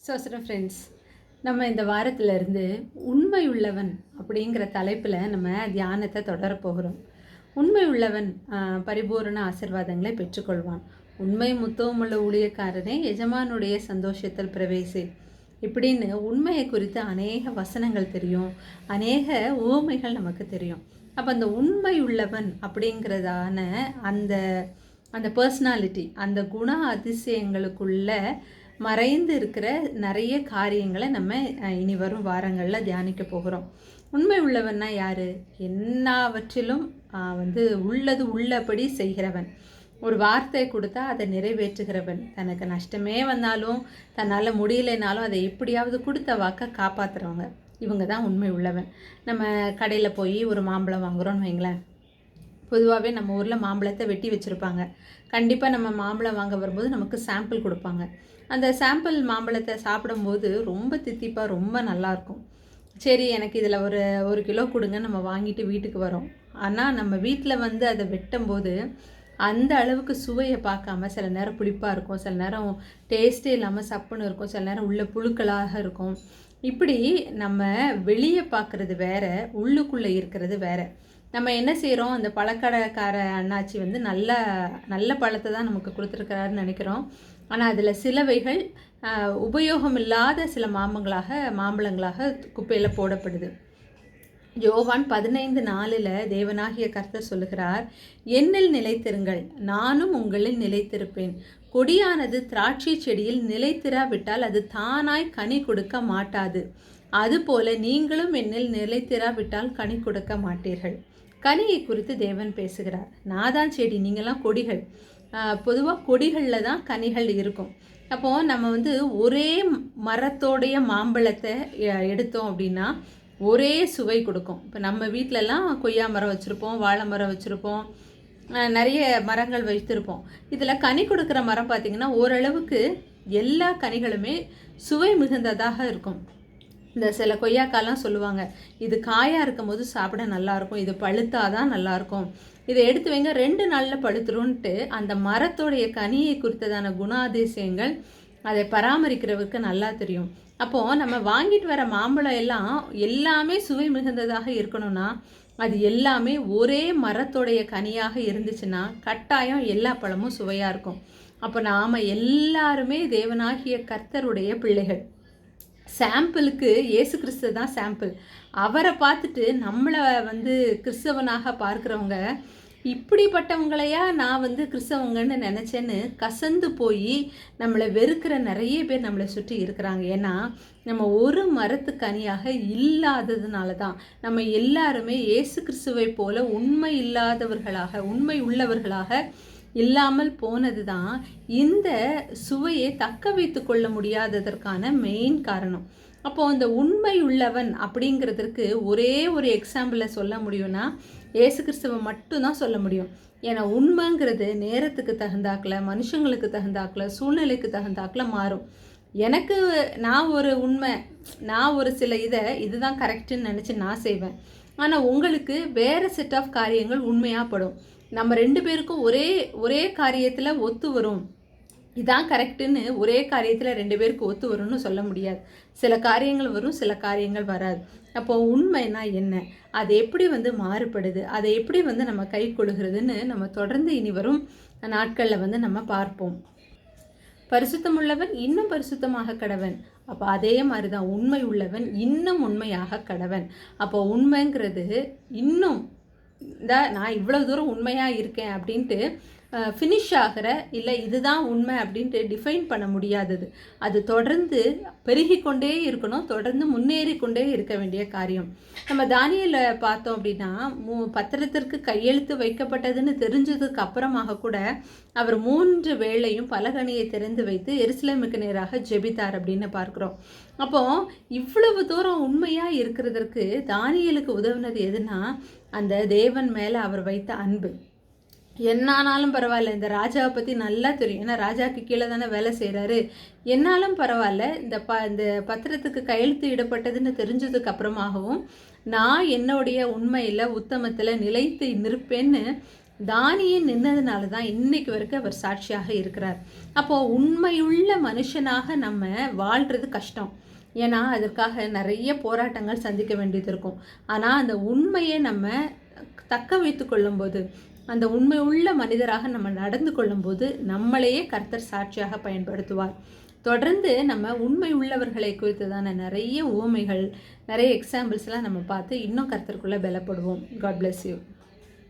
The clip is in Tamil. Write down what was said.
ஃப்ரெண்ட்ஸ், நம்ம இந்த வாரத்திலிருந்து உண்மை உள்ளவன் அப்படிங்கிற தலைப்பில் நம்ம தியானத்தை தொடரப்போகிறோம். உண்மை உள்ளவன் பரிபூரண ஆசீர்வாதங்களை பெற்றுக்கொள்வான். உண்மை முத்தமுள்ள ஊழியக்காரனே எஜமானுடைய சந்தோஷத்தில் பிரவேசி. இப்படின்னு உண்மையை குறித்து அநேக வசனங்கள் தெரியும், அநேக உவமைகள் நமக்கு தெரியும். அப்போ அந்த உண்மை உள்ளவன் அப்படிங்கிறதான அந்த அந்த பர்சனாலிட்டி, அந்த குண அதிசயங்களுக்குள்ள மறைந்து இருக்கிற நிறைய காரியங்களை நம்ம இனி வரும் வாரங்களில் தியானிக்க போகிறோம். உண்மை உள்ளவன்னா யார்? எல்லாவற்றிலும் உள்ளது உள்ளபடி செய்கிறவன். ஒரு வார்த்தை கொடுத்தா அதை நிறைவேற்றுகிறவன். தனக்கு நஷ்டமே வந்தாலும் தன்னால் முடியலைனாலும் அதை எப்படியாவது கொடுத்த வாக்க காப்பாற்றுறவங்க. இவங்க தான் உண்மை உள்ளவன். நம்ம கடையில் போய் ஒரு மாம்பழம் வாங்குகிறோன்னு வைங்களேன். பொதுவாகவே நம்ம ஊரில் மாம்பழத்தை வெட்டி வச்சுருப்பாங்க. கண்டிப்பாக நம்ம மாம்பழம் வாங்க வரும்போது நமக்கு சாம்பிள் கொடுப்பாங்க. அந்த சாம்பிள் மாம்பழத்தை சாப்பிடும்போது ரொம்ப தித்திப்பாக ரொம்ப நல்லாயிருக்கும். சரி, எனக்கு இதில் ஒரு கிலோ கொடுங்க, நம்ம வாங்கிட்டு வீட்டுக்கு வரோம். ஆனால் நம்ம வீட்டில் அதை வெட்டும்போது அந்த அளவுக்கு சுவையை பார்க்காம சில நேரம் புளிப்பாக இருக்கும், சில நேரம் டேஸ்ட்டே இல்லாமல் சப்புன்னு இருக்கும், சில நேரம் உள்ள புழுக்களாக இருக்கும். இப்படி நம்ம வெளியே பார்க்குறது வேற, உள்ளுக்குள்ளே இருக்கிறது வேற. நம்ம என்ன செய்கிறோம், அந்த பழக்கடைக்கார அண்ணாச்சி நல்ல நல்ல பழத்தை தான் நமக்கு கொடுத்துருக்கிறாருன்னு நினைக்கிறோம். ஆனால் அதில் சிலவைகள் உபயோகம் இல்லாத சில மாம்பழங்களாக குப்பையில் போடப்படுது. யோவான் 15:4 தேவனாகிய கர்த்தர் சொல்லுகிறார், என்னில் நிலைத்திருங்கள், நானும் உங்களில் நிலைத்திருப்பேன். கொடியானது திராட்சை செடியில் நிலைத்திராவிட்டால் அது தானாய் கனி கொடுக்க மாட்டாது. அதுபோல நீங்களும் என்னில் நிலைத்திராவிட்டால் கனி கொடுக்க மாட்டீர்கள். கனியை குறித்து தேவன் பேசுகிறார். நான் தான் செடி, நீங்களாம் கொடிகள். பொதுவாக கொடிகளில் தான் கனிகள் இருக்கும். அப்போது நம்ம ஒரே மரத்தோடைய மாம்பழத்தை எடுத்தோம் அப்படின்னா ஒரே சுவை கொடுக்கும். இப்போ நம்ம வீட்டிலலாம் கொய்யா மரம் வச்சுருப்போம், வாழை மரம் வச்சுருப்போம், நிறைய மரங்கள் வைத்திருப்போம். இதில் கனி கொடுக்குற மரம் பார்த்திங்கன்னா ஓரளவுக்கு எல்லா கனிகளுமே சுவை மிகுந்ததாக இருக்கும். இந்த சில கொய்யாக்காலாம் சொல்லுவாங்க, இது காயாக இருக்கும் போது சாப்பிட நல்லாயிருக்கும், இது பழுத்தாதான் நல்லாயிருக்கும், இதை எடுத்து வைங்க 2 நாளில் பழுத்துருன்ட்டு அந்த மரத்தோடைய கனியை குறித்ததான குணாதிசயங்கள் அதை பராமரிக்கிறவருக்கு நல்லா தெரியும். அப்போது நம்ம வாங்கிட்டு வர மாம்பழம் எல்லாமே சுவை மிகுந்ததாக இருக்கணும்னா அது எல்லாமே ஒரே மரத்தோடைய கனியாக இருந்துச்சுன்னா கட்டாயம் எல்லா பழமும் சுவையாக இருக்கும். அப்போ நாம் எல்லாருமே தேவனாகிய கர்த்தருடைய பிள்ளைகள். சாம்பிளுக்கு இயேசு கிறிஸ்து தான் சாம்பிள். அவரை பார்த்துட்டு நம்மளை கிறிஸ்தவனாக பார்க்குறவங்க, இப்படிப்பட்டவங்களையா நான் கிறிஸ்தவங்கன்னு நினச்சேன்னு கசந்து போய் நம்மளை வெறுக்கிற நிறைய பேர் நம்மளை சுற்றி இருக்கிறாங்க. ஏன்னா நம்ம ஒரு மரத்து கனியாக இல்லாததுனால தான் நம்ம எல்லாருமே இயேசு கிறிஸ்துவை போல உண்மை உள்ளவர்களாக இல்லாமல் போனது தான் இந்த சுவையை தக்க வைத்து கொள்ள முடியாததற்கான மெயின் காரணம். அப்போது அந்த உண்மை உள்ளவன் அப்படிங்கிறதுக்கு ஒரே ஒரு எக்ஸாம்பிளை சொல்ல முடியும்னா இயேசு கிறிஸ்துவை மட்டும்தான் சொல்ல முடியும். ஏன்னா உண்மைங்கிறது நேரத்துக்கு தகுந்தாக்கில், மனுஷங்களுக்கு தகுந்தாக்கில், சூழ்நிலைக்கு தகுந்தாக்கில் மாறும். எனக்கு நான் ஒரு சில இதுதான் கரெக்டுன்னு நினச்சி நான் செய்வேன். ஆனால் உங்களுக்கு வேறு செட் ஆஃப் காரியங்கள் உண்மையாக படும். நம்ம 2 பேருக்கும் ஒரே காரியத்தில் ஒத்து வரும், இதான் கரெக்டுன்னு ஒரே காரியத்தில் 2 பேருக்கு ஒத்து வரும்னு சொல்ல முடியாது. சில காரியங்கள் வரும், சில காரியங்கள் வராது. அப்போது உண்மைனா என்ன, அது எப்படி மாறுபடுது, அதை எப்படி நம்ம கை கொள்கிறதுன்னு நம்ம தொடர்ந்து இனி வரும் நாட்களில் நம்ம பார்ப்போம். பரிசுத்தமுள்ளவன் இன்னும் பரிசுத்தமாக கடவன். அப்போ அதே மாதிரி தான் உண்மை உள்ளவன் இன்னும் உண்மையாக கடவன். அப்போ உண்மைங்கிறது இன்னும் நான் இவ்வளோ தூரம் உண்மையாக இருக்கேன் அப்படின்ட்டு ஃபினிஷ் ஆகிற, இல்லை இதுதான் உண்மை அப்படின்ட்டு டிஃபைன் பண்ண முடியாதது. அது தொடர்ந்து பெருகிக்கொண்டே இருக்கணும், தொடர்ந்து முன்னேறி கொண்டே இருக்க வேண்டிய காரியம். நம்ம தானியேல பார்த்தோம் அப்படின்னா பத்திரத்திற்கு கையெழுத்து வைக்கப்பட்டதுன்னு தெரிஞ்சதுக்கு அப்புறமாக கூட அவர் 3 வேளையும் பலகணியை திறந்து வைத்து எருசலேமுக்கு நேராக ஜெபித்தார் அப்படின்னு பார்க்குறோம். அப்போது இவ்வளவு தூரம் உண்மையாக இருக்கிறதற்கு தானியேலுக்கு உதவுனது எதுனா அந்த தேவன் மேலே அவர் வைத்த அன்பு. என்னானாலும் பரவாயில்ல, இந்த ராஜாவை பற்றி நல்லா தெரியும், ஏன்னா ராஜாவுக்கு கீழே தானே வேலை செய்கிறாரு, என்னாலும் பரவாயில்ல, இந்த பத்திரத்துக்கு கையெழுத்து இடப்பட்டதுன்னு தெரிஞ்சதுக்கு அப்புறமாகவும் நான் என்னுடைய உண்மையில் உத்தமத்தில் நிலைத்து நிற்பேன்னு தானியேல் நின்னதுனால தான் இன்னைக்கு வரைக்கும் அவர் சாட்சியாக இருக்கிறார். அப்போது உண்மையுள்ள மனுஷனாக நம்ம வாழ்கிறது கஷ்டம். ஏன்னா அதற்காக நிறைய போராட்டங்கள் சந்திக்க வேண்டியது இருக்கும். ஆனால் அந்த உண்மையை நம்ம தக்க வைத்து கொள்ளும்போது, அந்த உண்மை உள்ள மனிதராக நம்ம நடந்து கொள்ளும்போது நம்மளையே கர்த்தர் சாட்சியாக பயன்படுத்துவார். தொடர்ந்து நம்ம உண்மை உள்ளவர்களை குறித்ததான நிறைய உவமைகள், நிறைய எக்ஸாம்பிள்ஸ்லாம் நம்ம பார்த்து இன்னும் கர்த்தருக்குள்ளே பலப்படுவோம். God bless you.